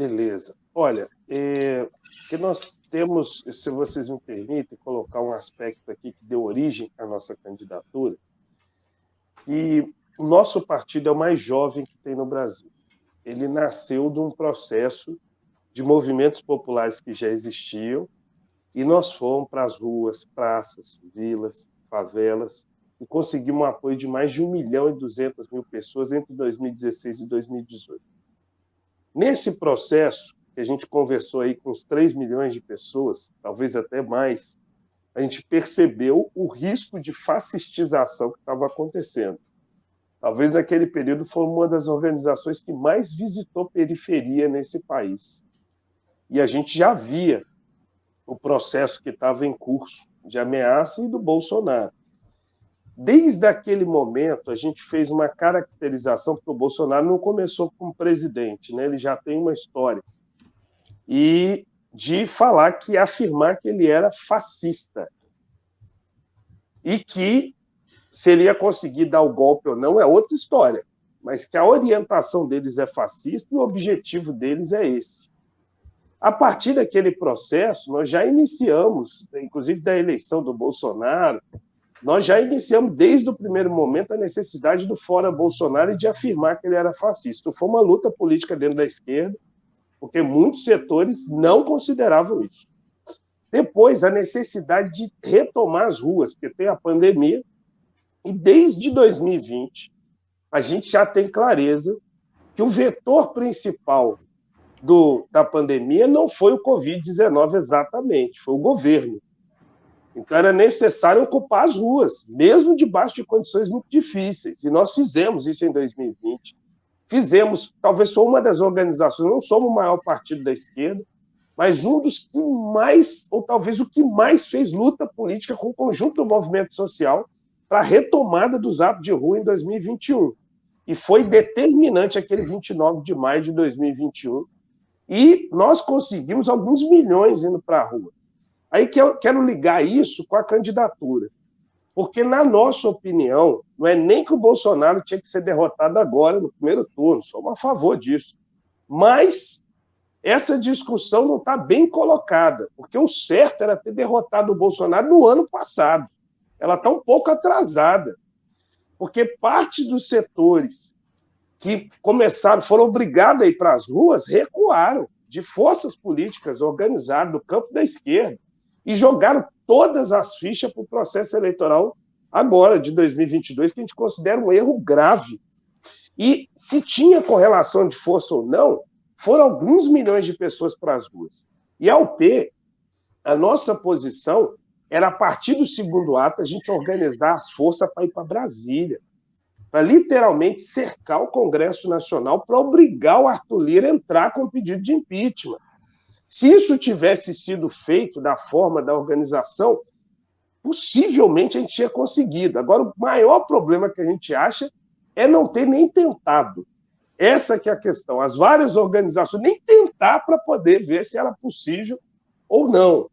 Beleza. Olha, que nós temos, se vocês me permitem, colocar um aspecto aqui que deu origem à nossa candidatura, e o nosso partido é o mais jovem que tem no Brasil. Ele nasceu de um processo de movimentos populares que já existiam, e nós fomos para as ruas, praças, vilas, favelas, e conseguimos um apoio de mais de 1.200.000 pessoas entre 2016 e 2018. Nesse processo, que a gente conversou aí com uns 3 milhões de pessoas, talvez até mais, a gente percebeu o risco de fascistização que estava acontecendo. Talvez naquele período foi uma das organizações que mais visitou periferia nesse país. E a gente já via o processo que estava em curso de ameaça e do Bolsonaro. Desde aquele momento, a gente fez uma caracterização, porque o Bolsonaro não começou como presidente, né? Ele já tem uma história. E de falar afirmar que ele era fascista. E que se ele ia conseguir dar o golpe ou não é outra história, mas que a orientação deles é fascista e o objetivo deles é esse. A partir daquele processo, nós já iniciamos, inclusive da eleição do Bolsonaro, nós já iniciamos desde o primeiro momento a necessidade do fora Bolsonaro e de afirmar que ele era fascista. Foi uma luta política dentro da esquerda, porque muitos setores não consideravam isso. Depois, a necessidade de retomar as ruas, porque tem a pandemia, e desde 2020, a gente já tem clareza que o vetor principal da pandemia não foi o Covid-19 exatamente, foi o governo. Então, era necessário ocupar as ruas, mesmo debaixo de condições muito difíceis. E nós fizemos isso em 2020. Fizemos, talvez sou uma das organizações, não somos o maior partido da esquerda, mas um dos que mais, ou talvez o que mais fez luta política com o conjunto do movimento social para a retomada dos atos de rua em 2021. E foi determinante aquele 29 de maio de 2021. E nós conseguimos alguns milhões indo para a rua. Aí que eu quero ligar isso com a candidatura. Porque, na nossa opinião, não é nem que o Bolsonaro tinha que ser derrotado agora, no primeiro turno, somos a favor disso. Mas essa discussão não está bem colocada, porque o certo era ter derrotado o Bolsonaro no ano passado. Ela está um pouco atrasada, porque parte dos setores que foram obrigados a ir para as ruas, recuaram de forças políticas organizadas do campo da esquerda e jogaram todas as fichas para o processo eleitoral agora, de 2022, que a gente considera um erro grave. E se tinha correlação de força ou não, foram alguns milhões de pessoas para as ruas. E a UP, a nossa posição era, a partir do segundo ato, a gente organizar as forças para ir para Brasília, para literalmente cercar o Congresso Nacional para obrigar o Arthur Lira a entrar com pedido de impeachment. Se isso tivesse sido feito da forma da organização, possivelmente a gente tinha conseguido. Agora, o maior problema que a gente acha é não ter nem tentado. Essa que é a questão. As várias organizações nem tentar para poder ver se era possível ou não.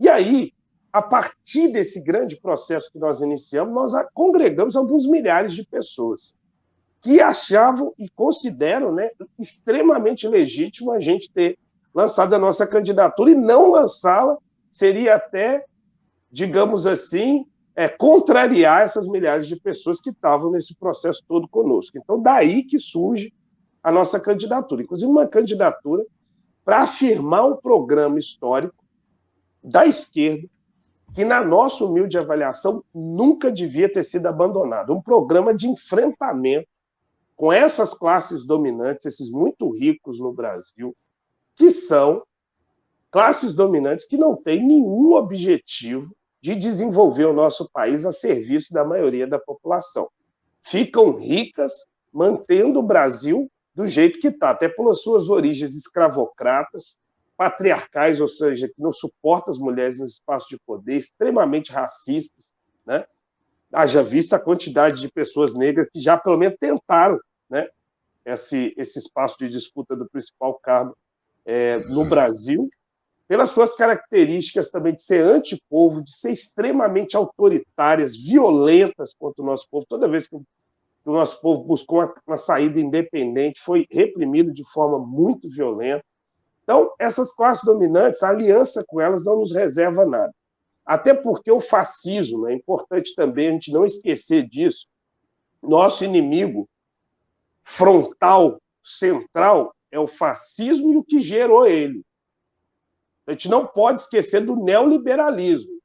E aí, a partir desse grande processo que nós iniciamos, nós congregamos alguns milhares de pessoas que achavam e consideram, né, extremamente legítimo a gente ter lançado a nossa candidatura, e não lançá-la seria até, digamos assim, contrariar essas milhares de pessoas que estavam nesse processo todo conosco. Então, daí que surge a nossa candidatura, inclusive uma candidatura para afirmar um programa histórico da esquerda, que, na nossa humilde avaliação, nunca devia ter sido abandonado. Um programa de enfrentamento com essas classes dominantes, esses muito ricos no Brasil, que são classes dominantes que não têm nenhum objetivo de desenvolver o nosso país a serviço da maioria da população. Ficam ricas mantendo o Brasil do jeito que está, até pelas suas origens escravocratas, patriarcais, ou seja, que não suportam as mulheres no espaço de poder, extremamente racistas, né? Haja vista a quantidade de pessoas negras que já, pelo menos, tentaram, né, esse espaço de disputa do principal cargo no Brasil, pelas suas características também de ser antipovo, de ser extremamente autoritárias, violentas contra o nosso povo. Toda vez que que o nosso povo buscou uma saída independente, foi reprimido de forma muito violenta. Então, essas classes dominantes, a aliança com elas não nos reserva nada. Até porque o fascismo, é importante também a gente não esquecer disso, nosso inimigo frontal, central, é o fascismo e o que gerou ele. A gente não pode esquecer do neoliberalismo.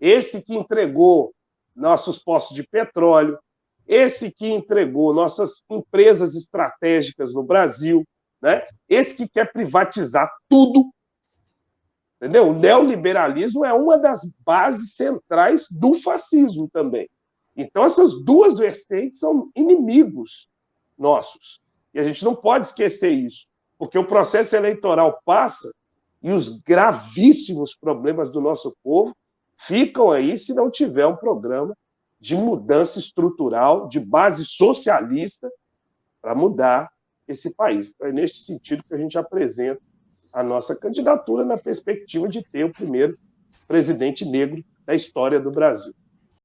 Esse que entregou nossos postos de petróleo, esse que entregou nossas empresas estratégicas no Brasil, né? Esse que quer privatizar tudo. Entendeu? O neoliberalismo é uma das bases centrais do fascismo também. Então, essas duas vertentes são inimigos nossos. E a gente não pode esquecer isso, porque o processo eleitoral passa e os gravíssimos problemas do nosso povo ficam aí se não tiver um programa de mudança estrutural, de base socialista, para mudar esse país. Então, é neste sentido que a gente apresenta a nossa candidatura na perspectiva de ter o primeiro presidente negro da história do Brasil.